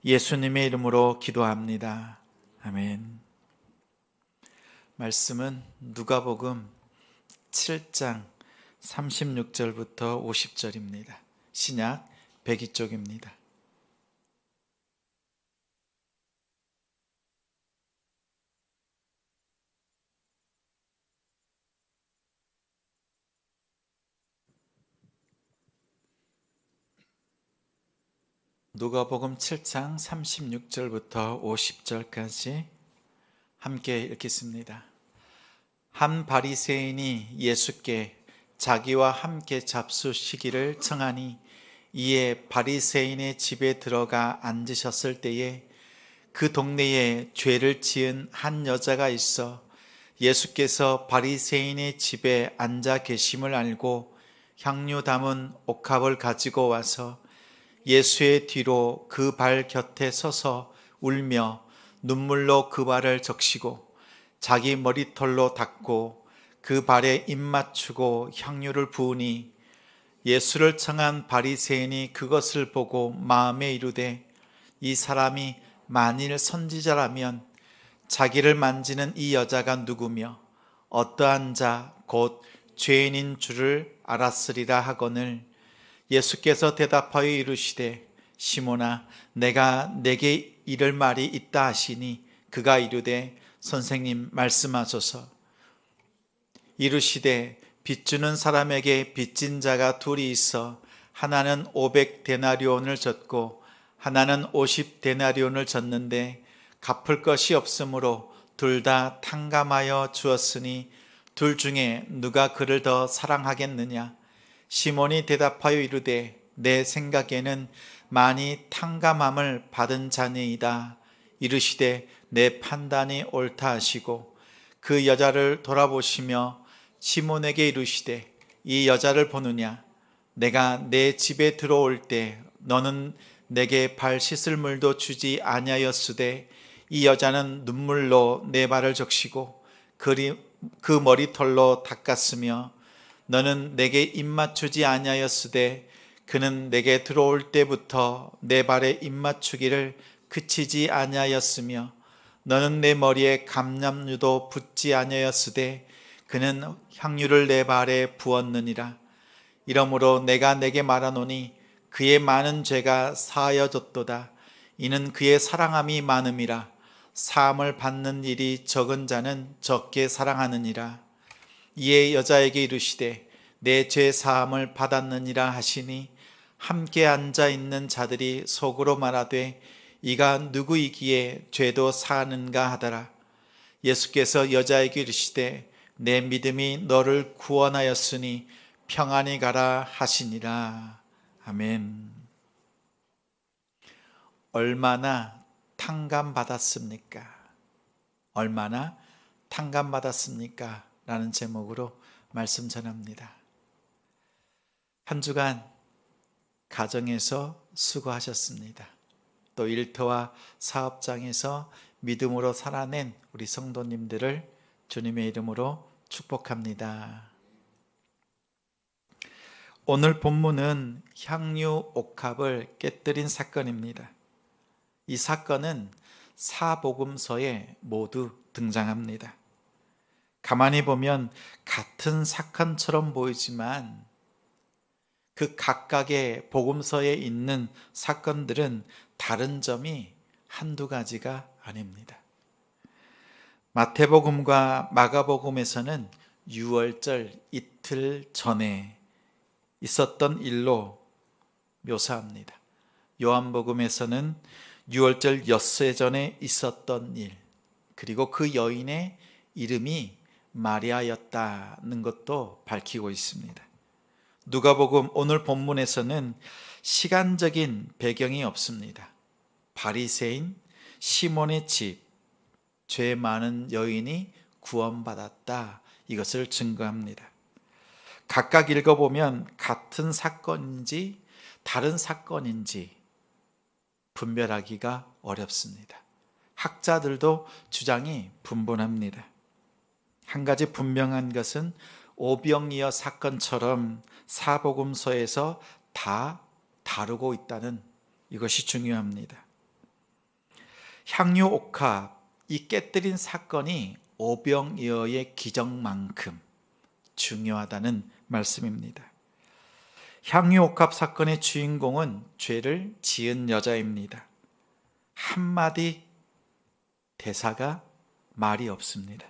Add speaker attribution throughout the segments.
Speaker 1: 예수님의 이름으로 기도합니다. 아멘. 말씀은 누가복음 7장 36절부터 50절입니다. 신약 102쪽입니다. 누가복음 7장 36절부터 50절까지 함께 읽겠습니다. 한 바리새인이 예수께 자기와 함께 잡수시기를 청하니 이에 바리새인의 집에 들어가 앉으셨을 때에 그 동네에 죄를 지은 한 여자가 있어 예수께서 바리새인의 집에 앉아 계심을 알고 향유 담은 옥합을 가지고 와서 예수의 뒤로 그 발 곁에 서서 울며 눈물로 그 발을 적시고 자기 머리털로 닦고 그 발에 입 맞추고 향유를 부으니 예수를 청한 바리새인이 그것을 보고 마음에 이르되 이 사람이 만일 선지자라면 자기를 만지는 이 여자가 누구며 어떠한 자 곧 죄인인 줄을 알았으리라 하거늘 예수께서 대답하여 이르시되 시몬아 내가 네게 이를 말이 있다 하시니 그가 이르되 선생님 말씀하소서. 이르시되 빚주는 사람에게 빚진 자가 둘이 있어 하나는 500데나리온을 졌고 하나는 50데나리온을 졌는데 갚을 것이 없으므로 둘 다 탕감하여 주었으니 둘 중에 누가 그를 더 사랑하겠느냐. 시몬이 대답하여 이르되 내 생각에는 많이 탕감함을 받은 자니이다. 이르시되 내 판단이 옳다 하시고 그 여자를 돌아보시며 시몬에게 이르시되 이 여자를 보느냐. 내가 내 집에 들어올 때 너는 내게 발 씻을 물도 주지 아니하였으되 이 여자는 눈물로 내 발을 적시고 그 머리털로 닦았으며 너는 내게 입 맞추지 아니하였으되 그는 내게 들어올 때부터 내 발에 입 맞추기를 그치지 아니하였으며 너는 내 머리에 감람유도 붓지 아니하였으되 그는 향유를 내 발에 부었느니라. 이러므로 내가 내게 말하노니 그의 많은 죄가 사하여졌도다. 이는 그의 사랑함이 많음이라. 사함을 받는 일이 적은 자는 적게 사랑하느니라. 이에 여자에게 이르시되 내 죄 사함을 받았느니라 하시니 함께 앉아 있는 자들이 속으로 말하되 이가 누구이기에 죄도 사하는가 하더라. 예수께서 여자에게 이르시되 내 믿음이 너를 구원하였으니 평안히 가라 하시니라. 아멘. 얼마나 탕감받았습니까? 얼마나 탕감받았습니까? 라는 제목으로 말씀 전합니다. 한 주간 가정에서 수고하셨습니다. 또 일터와 사업장에서 믿음으로 살아낸 우리 성도님들을 주님의 이름으로 축복합니다. 오늘 본문은 향유 옥합을 깨뜨린 사건입니다. 이 사건은 사복음서에 모두 등장합니다. 가만히 보면 같은 사건처럼 보이지만 그 각각의 복음서에 있는 사건들은 다른 점이 한두 가지가 아닙니다. 마태복음과 마가복음에서는 유월절 이틀 전에 있었던 일로 묘사합니다. 요한복음에서는 유월절 엿새 전에 있었던 일, 그리고 그 여인의 이름이 마리아였다는 것도 밝히고 있습니다. 누가복음 오늘 본문에서는 시간적인 배경이 없습니다. 바리새인 시몬의 집, 죄 많은 여인이 구원받았다, 이것을 증거합니다. 각각 읽어보면 같은 사건인지 다른 사건인지 분별하기가 어렵습니다. 학자들도 주장이 분분합니다. 한 가지 분명한 것은 오병이어 사건처럼 사복음서에서 다 다루고 있다는 이것이 중요합니다. 향유 옥합, 이 깨뜨린 사건이 오병이어의 기적만큼 중요하다는 말씀입니다. 향유 옥합 사건의 주인공은 죄를 지은 여자입니다. 한마디 대사가 말이 없습니다.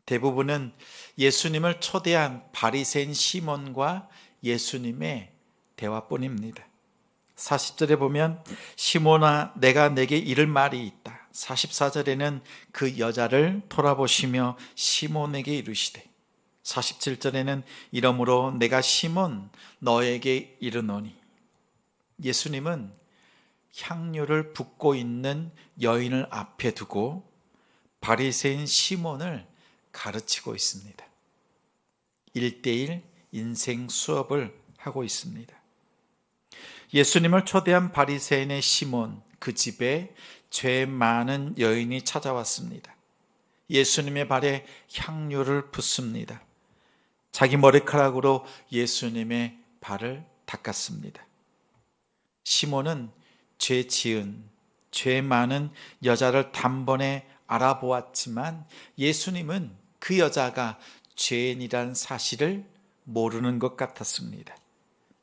Speaker 1: 대부분은 예수님을 초대한 바리새인 시몬과 예수님의 대화뿐입니다. 40절에 보면 시몬아 내가 내게 이를 말이 있다. 44절에는 그 여자를 돌아보시며 시몬에게 이르시되 47절에는 이러므로 내가 시몬 너에게 이르노니. 예수님은 향유를 붓고 있는 여인을 앞에 두고 바리새인 시몬을 가르치고 있습니다. 1대1 인생 수업을 하고 있습니다. 예수님을 초대한 바리새인의 시몬, 그 집에 죄 많은 여인이 찾아왔습니다. 예수님의 발에 향유를 붓습니다. 자기 머리카락으로 예수님의 발을 닦았습니다. 시몬은 죄 지은, 죄 많은 여자를 단번에 알아보았지만 예수님은 그 여자가 죄인이라는 사실을 모르는 것 같았습니다.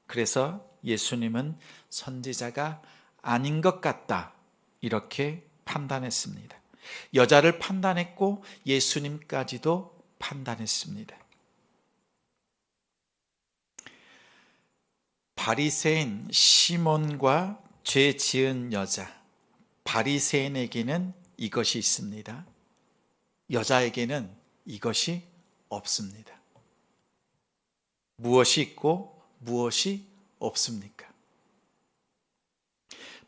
Speaker 1: 그래서 예수님은 선지자가 아닌 것 같다, 이렇게 판단했습니다. 여자를 판단했고 예수님까지도 판단했습니다. 바리새인 시몬과 죄 지은 여자, 바리새인에게는 이것이 있습니다. 여자에게는 이것이 없습니다. 무엇이 있고 무엇이 없습니까?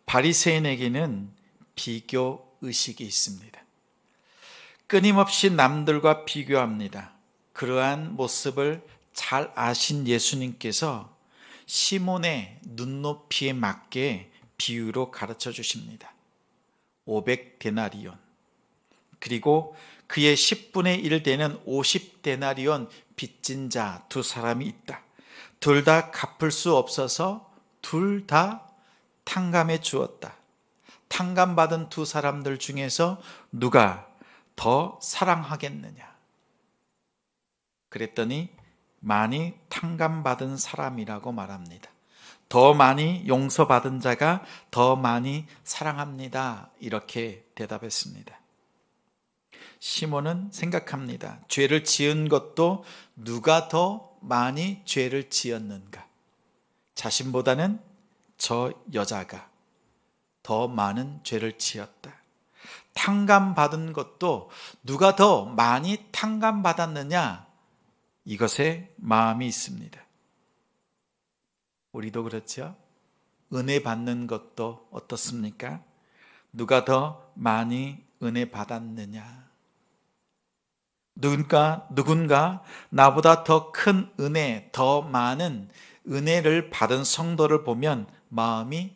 Speaker 1: 바리새인에게는 비교 의식이 있습니다. 끊임없이 남들과 비교합니다. 그러한 모습을 잘 아신 예수님께서 시몬의 눈높이에 맞게 비유로 가르쳐 주십니다. 500데나리온, 그리고 그의 10분의 1 되는 50데나리온 빚진 자 두 사람이 있다. 둘 다 갚을 수 없어서 둘 다 탕감해 주었다. 탕감받은 두 사람들 중에서 누가 더 사랑하겠느냐? 그랬더니 많이 탕감받은 사람이라고 말합니다. 더 많이 용서받은 자가 더 많이 사랑합니다, 이렇게 대답했습니다. 시몬은 생각합니다. 죄를 지은 것도 누가 더 많이 죄를 지었는가? 자신보다는 저 여자가 더 많은 죄를 지었다. 탕감받은 것도 누가 더 많이 탕감받았느냐? 이것에 마음이 있습니다. 우리도 그렇죠? 은혜 받는 것도 어떻습니까? 누가 더 많이 은혜 받았느냐? 누군가 나보다 더 큰 은혜, 더 많은 은혜를 받은 성도를 보면 마음이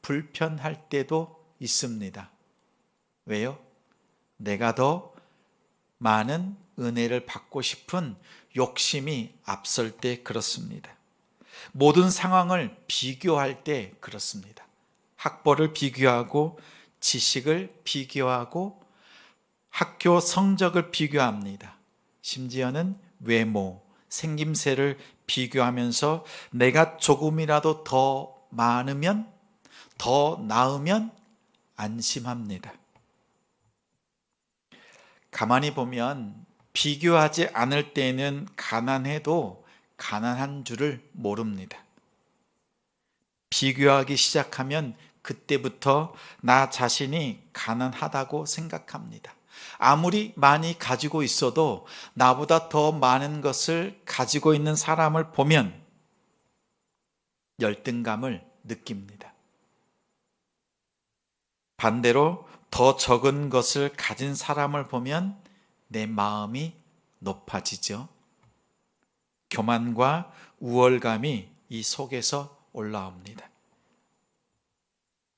Speaker 1: 불편할 때도 있습니다. 왜요? 내가 더 많은 은혜를 받고 싶은 욕심이 앞설 때 그렇습니다. 모든 상황을 비교할 때 그렇습니다. 학벌을 비교하고 지식을 비교하고 학교 성적을 비교합니다. 심지어는 외모, 생김새를 비교하면서 내가 조금이라도 더 많으면, 더 나으면 안심합니다. 가만히 보면 비교하지 않을 때는 가난해도 가난한 줄을 모릅니다. 비교하기 시작하면 그때부터 나 자신이 가난하다고 생각합니다. 아무리 많이 가지고 있어도 나보다 더 많은 것을 가지고 있는 사람을 보면 열등감을 느낍니다. 반대로 더 적은 것을 가진 사람을 보면 내 마음이 높아지죠. 교만과 우월감이 이 속에서 올라옵니다.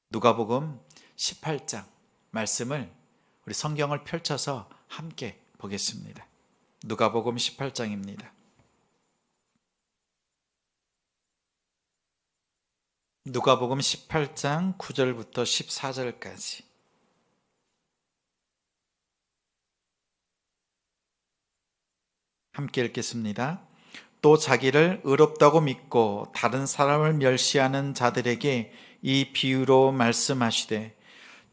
Speaker 1: 누가복음 18장 말씀을 우리 성경을 펼쳐서 함께 보겠습니다. 누가복음 18장입니다. 누가복음 18장 9절부터 14절까지. 함께 읽겠습니다. 또 자기를 의롭다고 믿고 다른 사람을 멸시하는 자들에게 이 비유로 말씀하시되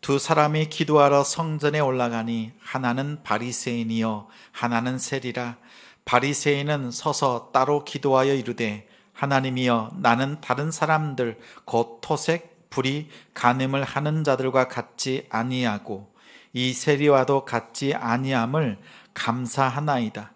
Speaker 1: 두 사람이 기도하러 성전에 올라가니 하나는 바리새인이요 하나는 세리라. 바리새인은 서서 따로 기도하여 이르되 하나님이여 나는 다른 사람들 곧 토색, 불의, 간음을 하는 자들과 같지 아니하고 이 세리와도 같지 아니함을 감사하나이다.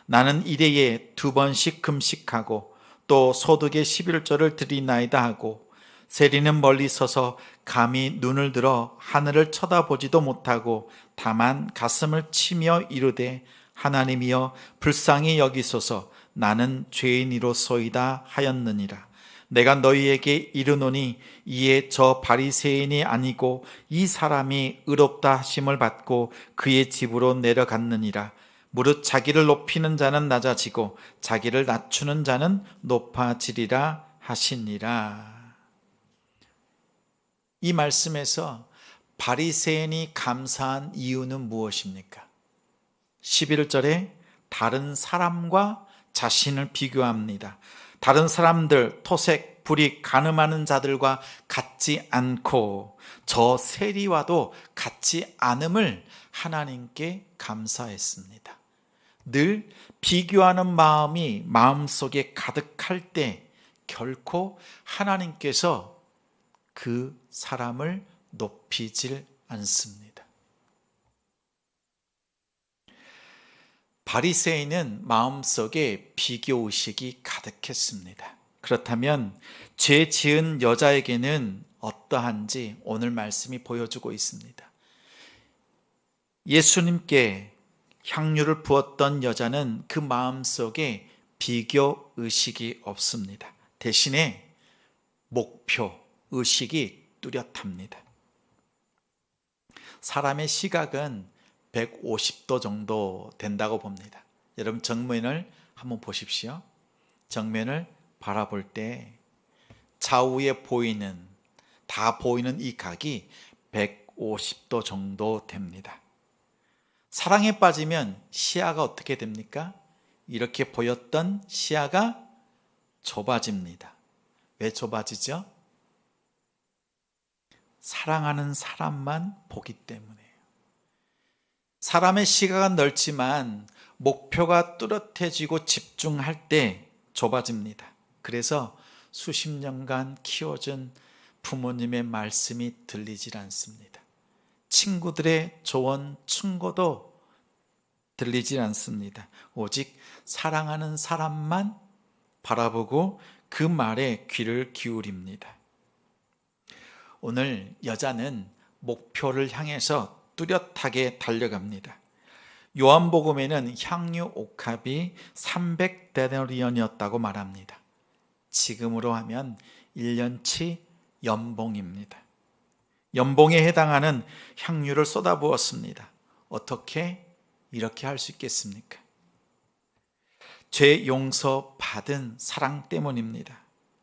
Speaker 1: 나는 일해에 2번씩 금식하고 또 소득의 11조를 드리나이다 하고 세리는 멀리 서서 감히 눈을 들어 하늘을 쳐다보지도 못하고 다만 가슴을 치며 이르되 하나님이여 불쌍히 여기소서 나는 죄인이로소이다 하였느니라. 내가 너희에게 이르노니 이에 저 바리새인이 아니고 이 사람이 의롭다 하심을 받고 그의 집으로 내려갔느니라. 무릇 자기를 높이는 자는 낮아지고 자기를 낮추는 자는 높아지리라 하시니라. 이 말씀에서 바리새인이 감사한 이유는 무엇입니까? 11절에 다른 사람과 자신을 비교합니다. 다른 사람들, 토색, 불의, 간음하는 자들과 같지 않고 저 세리와도 같지 않음을 하나님께 감사했습니다. 늘 비교하는 마음이 마음속에 가득할 때 결코 하나님께서 그 사람을 높이질 않습니다. 바리새인은 마음속에 비교의식이 가득했습니다. 그렇다면 죄 지은 여자에게는 어떠한지 오늘 말씀이 보여주고 있습니다. 예수님께 향유를 부었던 여자는 그 마음속에 비교의식이 없습니다. 대신에 목표의식이 뚜렷합니다. 사람의 시각은 150도 정도 된다고 봅니다. 여러분 정면을 한번 보십시오. 정면을 바라볼 때 좌우에 다 보이는 이 각이 150도 정도 됩니다. 사랑에 빠지면 시야가 어떻게 됩니까? 이렇게 보였던 시야가 좁아집니다. 왜 좁아지죠? 사랑하는 사람만 보기 때문이에요. 사람의 시각은 넓지만 목표가 뚜렷해지고 집중할 때 좁아집니다. 그래서 수십 년간 키워준 부모님의 말씀이 들리질 않습니다. 친구들의 조언, 충고도 들리질 않습니다. 오직 사랑하는 사람만 바라보고 그 말에 귀를 기울입니다. 오늘 여자는 목표를 향해서 뚜렷하게 달려갑니다. 요한복음에는 향유 옥합이 300데나리온이었다고 말합니다. 지금으로 하면 1년치 연봉입니다. 연봉에 해당하는 향유를 쏟아부었습니다. 어떻게 이렇게 할 수 있겠습니까? 죄 용서 받은 사랑 때문입니다.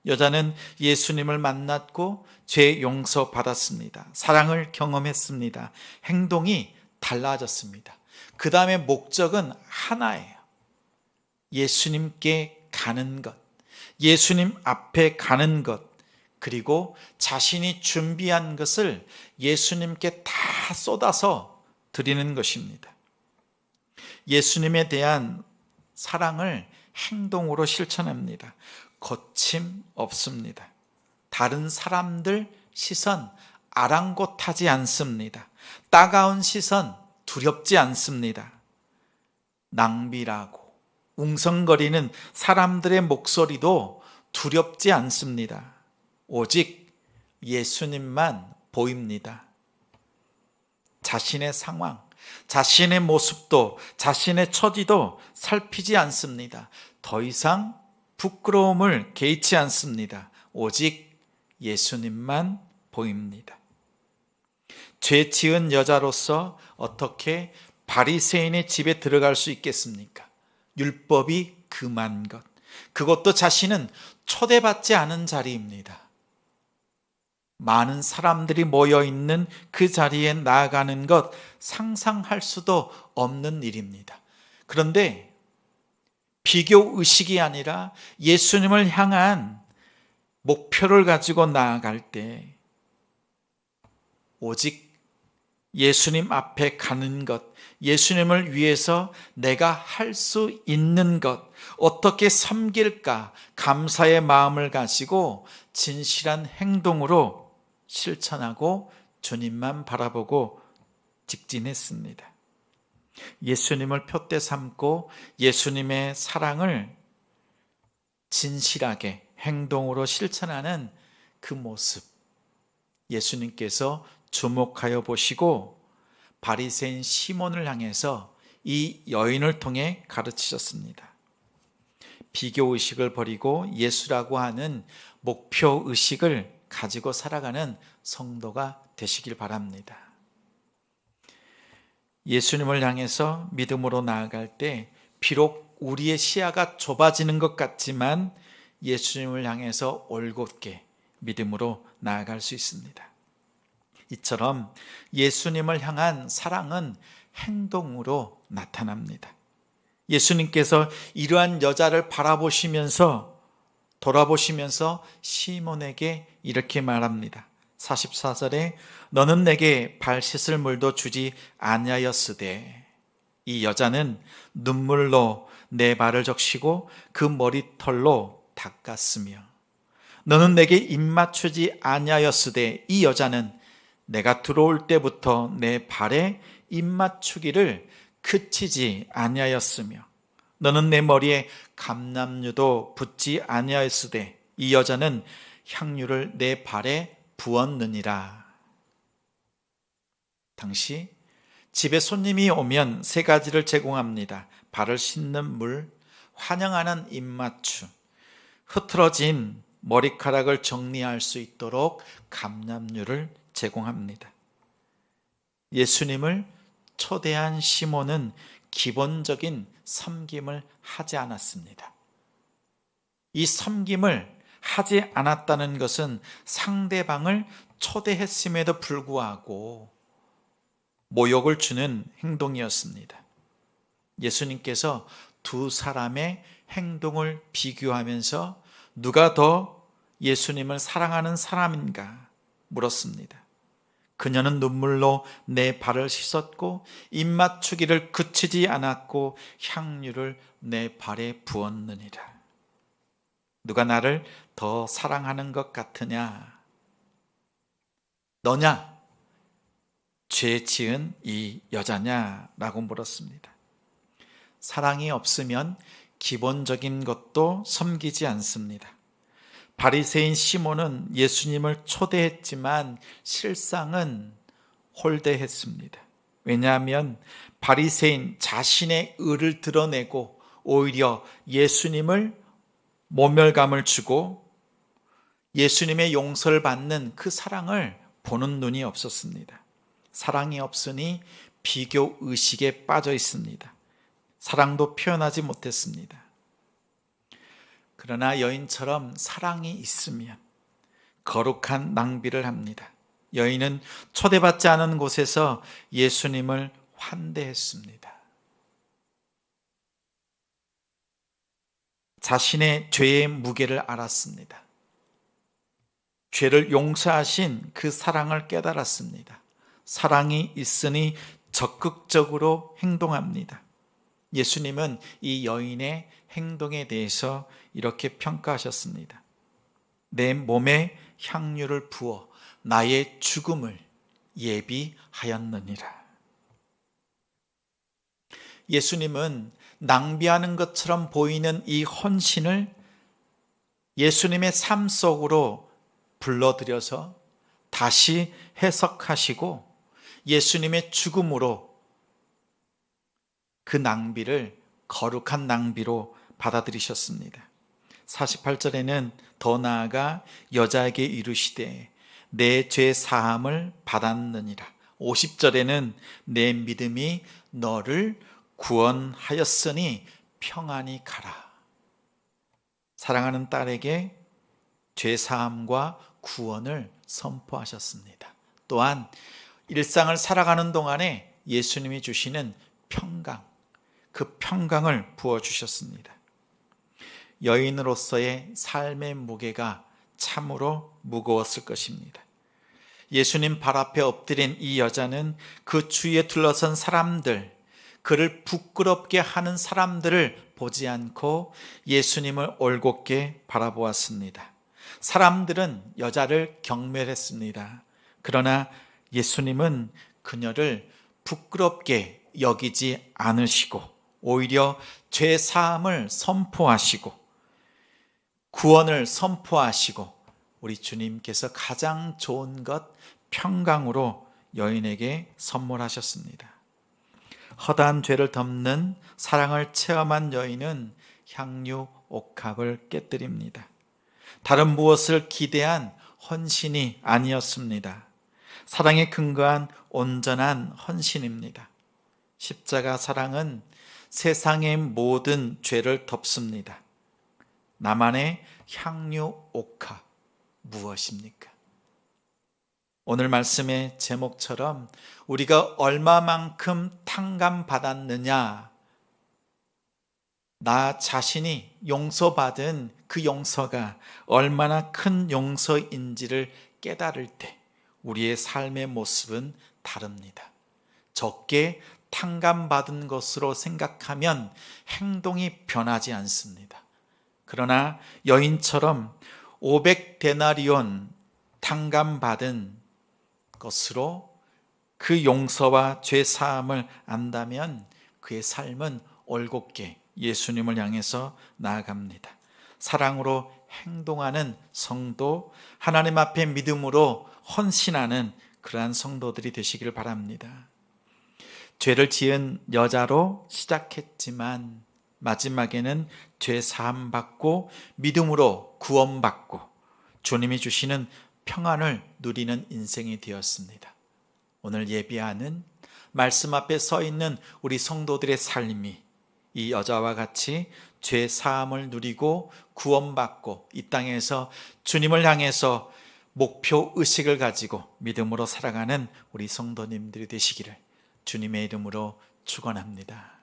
Speaker 1: 여자는 예수님을 만났고 죄 용서 받았습니다. 사랑을 경험했습니다. 행동이 달라졌습니다. 그 다음에 목적은 하나예요. 예수님께 가는 것, 예수님 앞에 가는 것, 그리고 자신이 준비한 것을 예수님께 다 쏟아서 드리는 것입니다. 예수님에 대한 사랑을 행동으로 실천합니다. 거침없습니다. 다른 사람들 시선 아랑곳하지 않습니다. 따가운 시선 두렵지 않습니다. 낭비라고 웅성거리는 사람들의 목소리도 두렵지 않습니다. 오직 예수님만 보입니다. 자신의 상황, 자신의 모습도 자신의 처지도 살피지 않습니다. 더 이상 부끄러움을 개의치 않습니다. 오직 예수님만 보입니다. 죄 지은 여자로서 어떻게 바리새인의 집에 들어갈 수 있겠습니까? 율법이 금한 것, 그것도 자신은 초대받지 않은 자리입니다. 많은 사람들이 모여있는 그 자리에 나아가는 것 상상할 수도 없는 일입니다. 그런데 비교 의식이 아니라 예수님을 향한 목표를 가지고 나아갈 때 오직 예수님 앞에 가는 것, 예수님을 위해서 내가 할 수 있는 것, 어떻게 섬길까 감사의 마음을 가지고 진실한 행동으로 실천하고 주님만 바라보고 직진했습니다. 예수님을 표대 삼고 예수님의 사랑을 진실하게 행동으로 실천하는 그 모습, 예수님께서 주목하여 보시고 바리새인 시몬을 향해서 이 여인을 통해 가르치셨습니다. 비교 의식을 버리고 예수라고 하는 목표 의식을 가지고 살아가는 성도가 되시길 바랍니다. 예수님을 향해서 믿음으로 나아갈 때 비록 우리의 시야가 좁아지는 것 같지만 예수님을 향해서 올곧게 믿음으로 나아갈 수 있습니다. 이처럼 예수님을 향한 사랑은 행동으로 나타납니다. 예수님께서 이러한 여자를 바라보시면서 돌아보시면서 시몬에게 이렇게 말합니다. 44절에 너는 내게 발 씻을 물도 주지 아니하였으되, 이 여자는 눈물로 내 발을 적시고 그 머리털로 닦았으며, 너는 내게 입 맞추지 아니하였으되, 이 여자는 내가 들어올 때부터 내 발에 입 맞추기를 그치지 아니하였으며, 너는 내 머리에 감람유도 붓지 아니하였으되, 이 여자는 향유를 내 발에 부었느니라. 당시 집에 손님이 오면 세 가지를 제공합니다. 발을 씻는 물, 환영하는 입맞춤, 흐트러진 머리카락을 정리할 수 있도록 감람유를 제공합니다. 예수님을 초대한 시몬은 기본적인 섬김을 하지 않았습니다. 이 섬김을 하지 않았다는 것은 상대방을 초대했음에도 불구하고 모욕을 주는 행동이었습니다. 예수님께서 두 사람의 행동을 비교하면서 누가 더 예수님을 사랑하는 사람인가 물었습니다. 그녀는 눈물로 내 발을 씻었고 입 맞추기를 그치지 않았고 향유를 내 발에 부었느니라. 누가 나를 더 사랑하는 것 같으냐? 너냐? 죄 지은 이 여자냐? 라고 물었습니다. 사랑이 없으면 기본적인 것도 섬기지 않습니다. 바리새인 시몬은 예수님을 초대했지만 실상은 홀대했습니다. 왜냐하면 바리새인 자신의 의를 드러내고 오히려 예수님을 모멸감을 주고 예수님의 용서를 받는 그 사랑을 보는 눈이 없었습니다. 사랑이 없으니 비교 의식에 빠져 있습니다. 사랑도 표현하지 못했습니다. 그러나 여인처럼 사랑이 있으면 거룩한 낭비를 합니다. 여인은 초대받지 않은 곳에서 예수님을 환대했습니다. 자신의 죄의 무게를 알았습니다. 죄를 용서하신 그 사랑을 깨달았습니다. 사랑이 있으니 적극적으로 행동합니다. 예수님은 이 여인의 행동에 대해서 이렇게 평가하셨습니다. 내 몸에 향유를 부어 나의 죽음을 예비하였느니라. 예수님은 낭비하는 것처럼 보이는 이 헌신을 예수님의 삶 속으로 불러들여서 다시 해석하시고 예수님의 죽음으로 그 낭비를 거룩한 낭비로 받아들이셨습니다. 48절에는 더 나아가 여자에게 이르시되 내 죄 사함을 받았느니라. 50절에는 내 믿음이 너를 구원하였으니 평안히 가라. 사랑하는 딸에게 죄 사함과 구원을 선포하셨습니다. 또한 일상을 살아가는 동안에 예수님이 주시는 평강, 그 평강을 부어주셨습니다. 여인으로서의 삶의 무게가 참으로 무거웠을 것입니다. 예수님 발 앞에 엎드린 이 여자는 그 주위에 둘러선 사람들, 그를 부끄럽게 하는 사람들을 보지 않고 예수님을 올곧게 바라보았습니다. 사람들은 여자를 경멸했습니다. 그러나 예수님은 그녀를 부끄럽게 여기지 않으시고 오히려 죄 사함을 선포하시고 구원을 선포하시고 우리 주님께서 가장 좋은 것 평강으로 여인에게 선물하셨습니다. 허다한 죄를 덮는 사랑을 체험한 여인은 향유 옥합을 깨뜨립니다. 다른 무엇을 기대한 헌신이 아니었습니다. 사랑에 근거한 온전한 헌신입니다. 십자가 사랑은 세상의 모든 죄를 덮습니다. 나만의 향유 옥합 무엇입니까? 오늘 말씀의 제목처럼 우리가 얼마만큼 탕감받았느냐, 나 자신이 용서받은 그 용서가 얼마나 큰 용서인지를 깨달을 때 우리의 삶의 모습은 다릅니다. 적게 탕감받은 것으로 생각하면 행동이 변하지 않습니다. 그러나 여인처럼 500데나리온 탕감받은 것으로 그 용서와 죄 사함을 안다면 그의 삶은 올곧게 예수님을 향해서 나아갑니다. 사랑으로 행동하는 성도, 하나님 앞에 믿음으로 헌신하는 그러한 성도들이 되시기를 바랍니다. 죄를 지은 여자로 시작했지만 마지막에는 죄 사함 받고 믿음으로 구원받고 주님이 주시는 평안을 누리는 인생이 되었습니다. 오늘 예비하는 말씀 앞에 서 있는 우리 성도들의 삶이 이 여자와 같이 죄 사함을 누리고 구원받고 이 땅에서 주님을 향해서 목표 의식을 가지고 믿음으로 살아가는 우리 성도님들이 되시기를 주님의 이름으로 축원합니다.